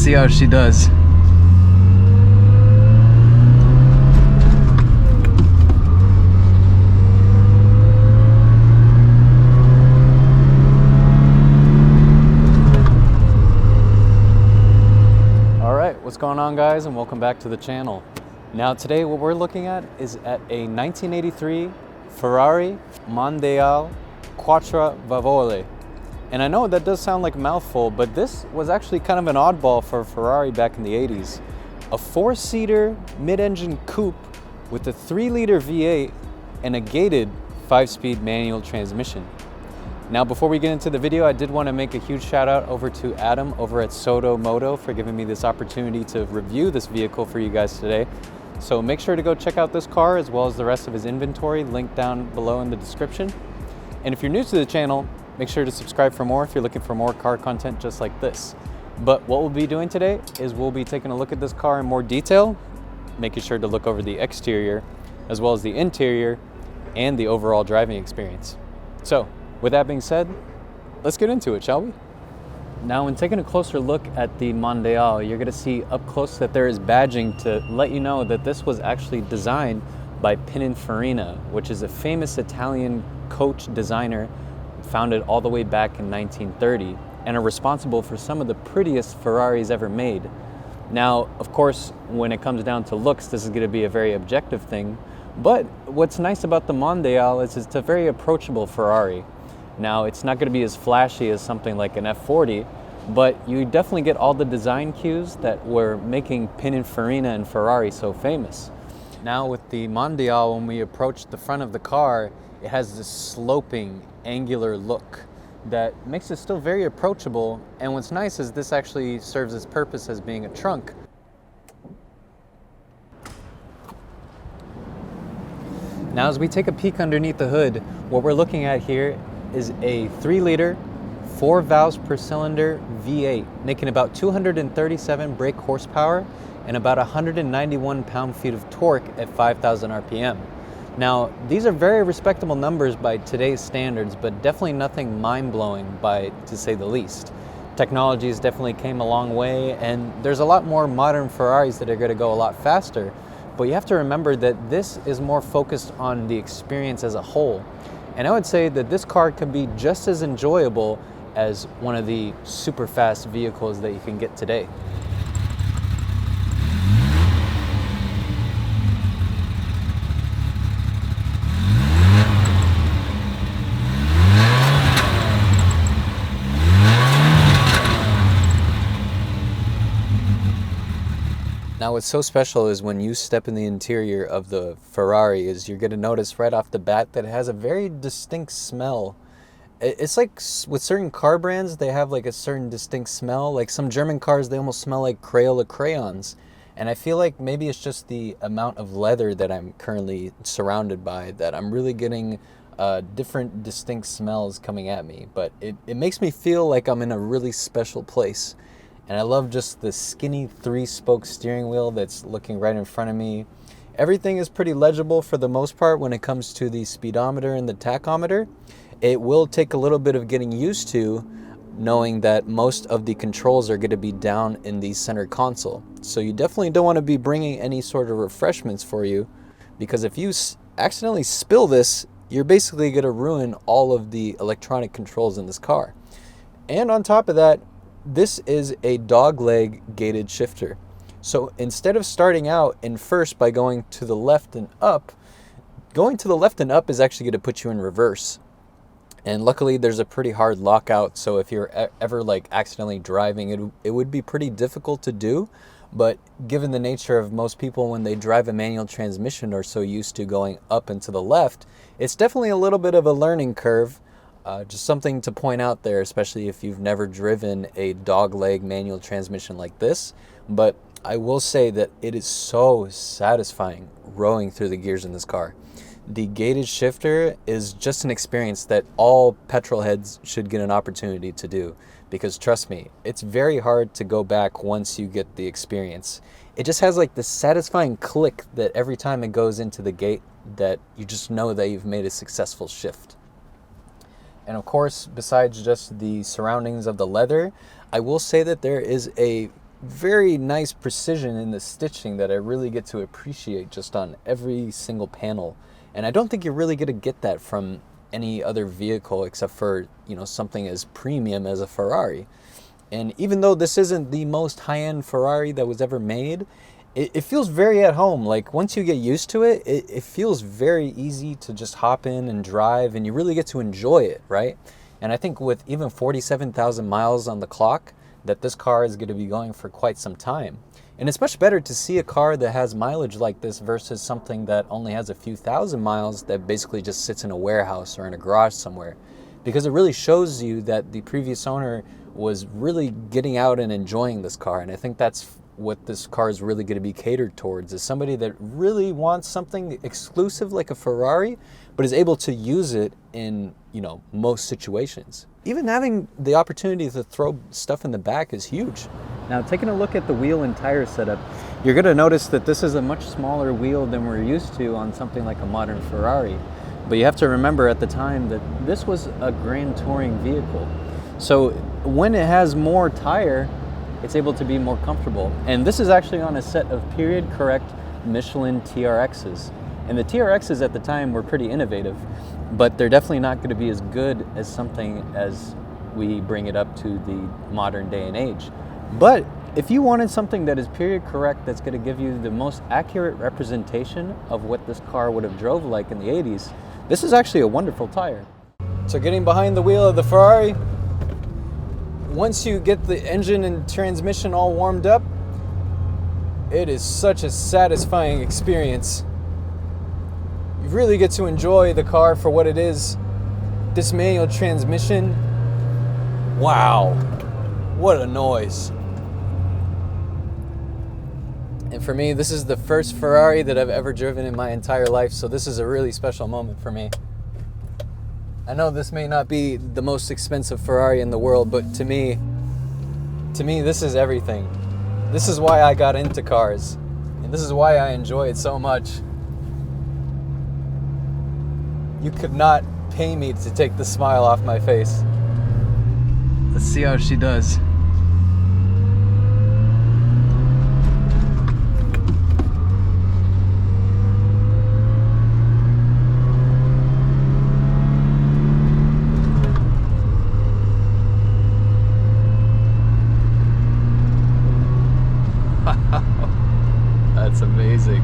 see how she does. Alright, what's going on guys, and welcome back to the channel. Now today what we're looking at is at a 1983 Ferrari Mondial Quattrovalvole. And I know that does sound like a mouthful, but this was actually kind of an oddball for Ferrari back in the 80s. A 4-seater mid-engine coupe with a 3-liter V8 and a gated 5-speed manual transmission. Now before we get into the video, I did want to make a huge shout out over to Adam over at Soto Moto for giving me this opportunity to review this vehicle for you guys today. So make sure to go check out this car as well as the rest of his inventory, linked down below in the description. And if you're new to the channel, make sure to subscribe for more if you're looking for more car content just like this. But what we'll be doing today is we'll be taking a look at this car in more detail, making sure to look over the exterior as well as the interior and the overall driving experience. So with that being said, let's get into it, shall we? Now when taking a closer look at the Mondial, you're going to see up close that there is badging to let you know that this was actually designed by Pininfarina, which is a famous Italian coach designer founded all the way back in 1930 and are responsible for some of the prettiest Ferraris ever made. Now, of course, when it comes down to looks, this is going to be a very objective thing, but what's nice about the Mondial is it's a very approachable Ferrari. Now, it's not going to be as flashy as something like an F40, but you definitely get all the design cues that were making Pininfarina and Ferrari so famous. Now with the Mondial, when we approach the front of the car, it has this sloping, angular look that makes it still very approachable. And what's nice is this actually serves its purpose as being a trunk. Now as we take a peek underneath the hood, what we're looking at here is a 3-liter, 4 valves per cylinder V8, making about 237 brake horsepower and about 191 pound-feet of torque at 5,000 RPM. Now, these are very respectable numbers by today's standards, but definitely nothing mind-blowing to say the least. Technology has definitely came a long way, and there's a lot more modern Ferraris that are going to go a lot faster, but you have to remember that this is more focused on the experience as a whole. And I would say that this car can be just as enjoyable as one of the super fast vehicles that you can get today. Now what's so special is when you step in the interior of the Ferrari is you're going to notice right off the bat that it has a very distinct smell. It's like with certain car brands, they have like a certain distinct smell. Like some German cars, they almost smell like Crayola crayons. And I feel like maybe it's just the amount of leather that I'm currently surrounded by that I'm really getting different distinct smells coming at me. But it makes me feel like I'm in a really special place. And I love just the skinny 3-spoke steering wheel that's looking right in front of me. Everything is pretty legible for the most part when it comes to the speedometer and the tachometer. It will take a little bit of getting used to knowing that most of the controls are going to be down in the center console. So you definitely don't want to be bringing any sort of refreshments for you, because if you accidentally spill this, you're basically going to ruin all of the electronic controls in this car. And on top of that, this is a dogleg gated shifter. So instead of starting out in first by going to the left and up, going to the left and up is actually going to put you in reverse. And luckily there's a pretty hard lockout, so if you're ever like accidentally driving, it would be pretty difficult to do. But given the nature of most people when they drive a manual transmission are so used to going up and to the left, it's definitely a little bit of a learning curve. Just something to point out there, especially if you've never driven a dogleg manual transmission like this. But I will say that it is so satisfying rowing through the gears in this car. The gated shifter is just an experience that all petrol heads should get an opportunity to do, because trust me, it's very hard to go back once you get the experience. It just has like this satisfying click that every time it goes into the gate that you just know that you've made a successful shift. And of course, besides just the surroundings of the leather, I will say that there is a very nice precision in the stitching that I really get to appreciate just on every single panel. And I don't think you're really going to get that from any other vehicle except for, you know, something as premium as a Ferrari. And even though this isn't the most high-end Ferrari that was ever made, it feels very at home. Like once you get used to it, it feels very easy to just hop in and drive, and you really get to enjoy it, right? And I think with even 47,000 miles on the clock, that this car is going to be going for quite some time. And it's much better to see a car that has mileage like this versus something that only has a few thousand miles that basically just sits in a warehouse or in a garage somewhere. Because it really shows you that the previous owner was really getting out and enjoying this car. And I think that's what this car is really going to be catered towards, is somebody that really wants something exclusive like a Ferrari, but is able to use it in, you know, most situations. Even having the opportunity to throw stuff in the back is huge. Now, taking a look at the wheel and tire setup, you're going to notice that this is a much smaller wheel than we're used to on something like a modern Ferrari. But you have to remember at the time that this was a Grand Touring vehicle. So when it has more tire, it's able to be more comfortable. And this is actually on a set of period correct Michelin TRXs. And the TRXs at the time were pretty innovative, but they're definitely not going to be as good as something as we bring it up to the modern day and age. But if you wanted something that is period correct, that's going to give you the most accurate representation of what this car would have drove like in the 80s, this is actually a wonderful tire. So getting behind the wheel of the Ferrari, once you get the engine and transmission all warmed up, it is such a satisfying experience. You really get to enjoy the car for what it is. This manual transmission, wow, what a noise. And for me, this is the first Ferrari that I've ever driven in my entire life, so this is a really special moment for me. I know this may not be the most expensive Ferrari in the world, but to me, this is everything. This is why I got into cars, and this is why I enjoy it so much. You could not pay me to take the smile off my face. Let's see how she does. That's amazing.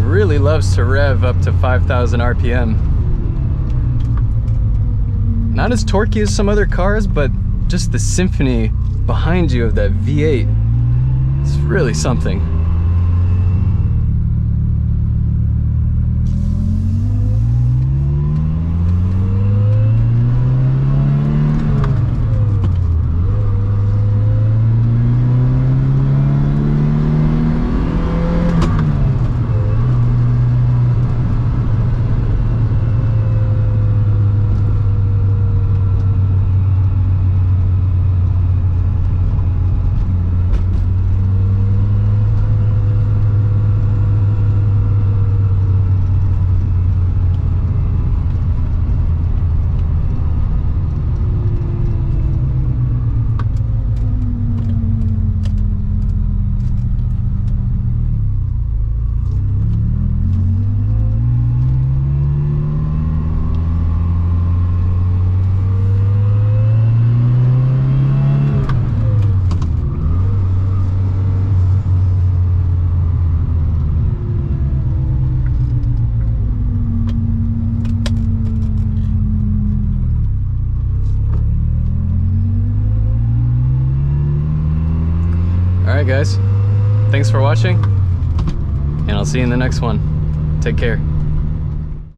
Really loves to rev up to 5,000 RPM. Not as torquey as some other cars, but just the symphony behind you of that V8 is really something. Alright guys, thanks for watching, and I'll see you in the next one. Take care.